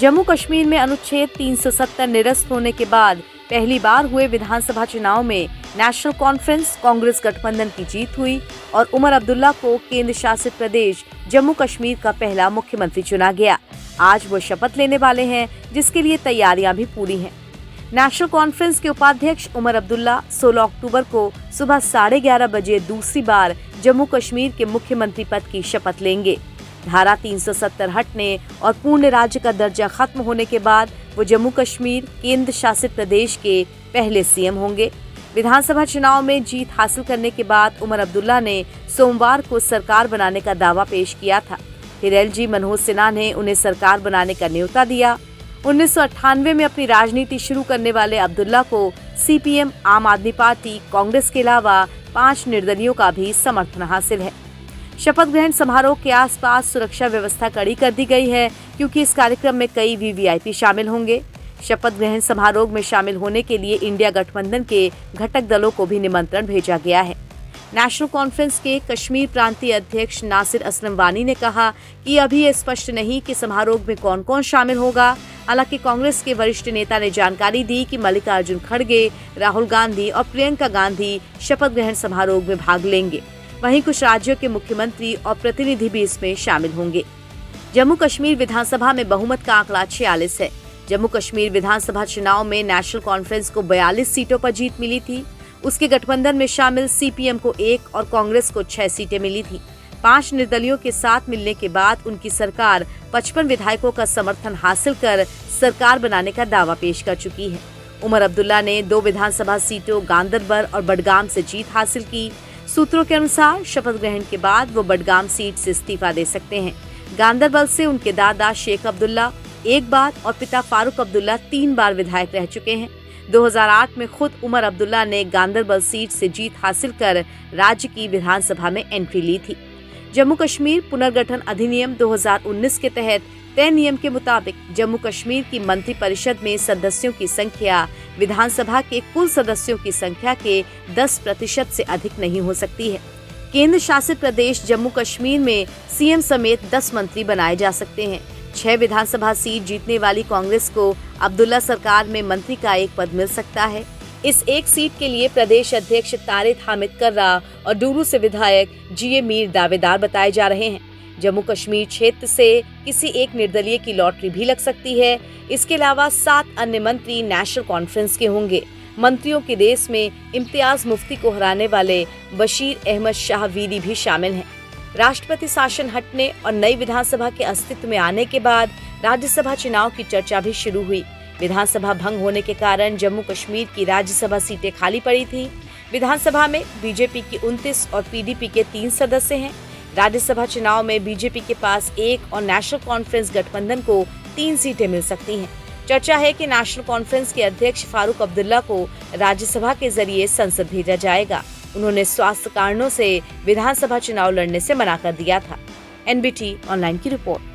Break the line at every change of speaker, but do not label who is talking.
जम्मू कश्मीर में अनुच्छेद 370 निरस्त होने के बाद पहली बार हुए विधानसभा चुनाव में नेशनल कॉन्फ्रेंस कांग्रेस गठबंधन की जीत हुई और उमर अब्दुल्ला को केंद्र शासित प्रदेश जम्मू कश्मीर का पहला मुख्यमंत्री चुना गया। आज वो शपथ लेने वाले हैं, जिसके लिए तैयारियां भी पूरी हैं। नेशनल कॉन्फ्रेंस के उपाध्यक्ष उमर अब्दुल्ला 16 अक्टूबर को सुबह 11:30 बजे दूसरी बार जम्मू कश्मीर के मुख्यमंत्री पद की शपथ लेंगे। धारा 370 हटने और पूर्ण राज्य का दर्जा खत्म होने के बाद वो जम्मू कश्मीर केंद्र शासित प्रदेश के पहले सीएम होंगे। विधानसभा चुनाव में जीत हासिल करने के बाद उमर अब्दुल्ला ने सोमवार को सरकार बनाने का दावा पेश किया था। फिर एलजी मनोज सिन्हा ने उन्हें सरकार बनाने का न्योता दिया। 1998 में अपनी राजनीति शुरू करने वाले अब्दुल्ला को सीपीएम, आम आदमी पार्टी, कांग्रेस के अलावा 5 निर्दलियों का भी समर्थन हासिल है। शपथ ग्रहण समारोह के आसपास सुरक्षा व्यवस्था कड़ी कर दी गई है, क्योंकि इस कार्यक्रम में कई वीवीआईपी शामिल होंगे। शपथ ग्रहण समारोह में शामिल होने के लिए इंडिया गठबंधन के घटक दलों को भी निमंत्रण भेजा गया है। नेशनल कॉन्फ्रेंस के कश्मीर प्रांतीय अध्यक्ष नासिर असलम वानी ने कहा कि अभी ये स्पष्ट नहीं कि समारोह में कौन कौन शामिल होगा। हालांकि कांग्रेस के वरिष्ठ नेता ने जानकारी दी कि मल्लिकार्जुन खड़गे, राहुल गांधी और प्रियंका गांधी शपथ ग्रहण समारोह में भाग लेंगे। वहीं कुछ राज्यों के मुख्यमंत्री और प्रतिनिधि भी इसमें शामिल होंगे। जम्मू कश्मीर विधानसभा में बहुमत का आंकड़ा 46 है। जम्मू कश्मीर विधानसभा चुनाव में नेशनल कॉन्फ्रेंस को 42 सीटों पर जीत मिली थी। उसके गठबंधन में शामिल सीपीएम को 1 और कांग्रेस को 6 सीटें मिली थी। 5 निर्दलियों के साथ मिलने के बाद उनकी सरकार 55 विधायकों का समर्थन हासिल कर सरकार बनाने का दावा पेश कर चुकी है। उमर अब्दुल्ला ने 2 विधानसभा सीटों गांदरबल और बडगाम से जीत हासिल की। सूत्रों के अनुसार शपथ ग्रहण के बाद वो बडगाम सीट से इस्तीफा दे सकते हैं। गांदरबल से उनके दादा शेख अब्दुल्ला 1 बार और पिता फारूक अब्दुल्ला 3 बार विधायक रह चुके हैं। 2008 में खुद उमर अब्दुल्ला ने गांदरबल सीट से जीत हासिल कर राज्य की विधानसभा में एंट्री ली थी। जम्मू कश्मीर पुनर्गठन अधिनियम 2019 के तहत तय नियम के मुताबिक जम्मू कश्मीर की मंत्री परिषद में सदस्यों की संख्या विधानसभा के कुल सदस्यों की संख्या के 10% से अधिक नहीं हो सकती है। केंद्र शासित प्रदेश जम्मू कश्मीर में सीएम समेत 10 मंत्री बनाए जा सकते हैं। 6 विधानसभा सीट जीतने वाली कांग्रेस को अब्दुल्ला सरकार में मंत्री का 1 पद मिल सकता है। इस 1 सीट के लिए प्रदेश अध्यक्ष तारिक हामिद कर्रा और डूरू से विधायक जीए मीर दावेदार बताए जा रहे हैं। जम्मू कश्मीर क्षेत्र से किसी एक निर्दलीय की लॉटरी भी लग सकती है। इसके अलावा 7 अन्य मंत्री नेशनल कॉन्फ्रेंस के होंगे। मंत्रियों की रेस में इम्तियाज मुफ्ती को हराने वाले बशीर अहमद शाह वीरी भी शामिल हैं। राष्ट्रपति शासन हटने और नई विधानसभा के अस्तित्व में आने के बाद राज्यसभा चुनाव की चर्चा भी शुरू हुई। विधानसभा भंग होने के कारण जम्मू कश्मीर की राज्यसभा सीटें खाली पड़ी थी। विधानसभा में बीजेपी की 29 और पीडीपी के 3 सदस्य हैं। राज्यसभा चुनाव में बीजेपी के पास 1 और नेशनल कॉन्फ्रेंस गठबंधन को 3 सीटें मिल सकती हैं। चर्चा है कि नेशनल कॉन्फ्रेंस के अध्यक्ष फारूक अब्दुल्ला को राज्यसभा के जरिए संसद भेजा जाएगा। उन्होंने स्वास्थ्य कारणों से विधानसभा चुनाव लड़ने से मना कर दिया था। एनबीटी ऑनलाइन की रिपोर्ट।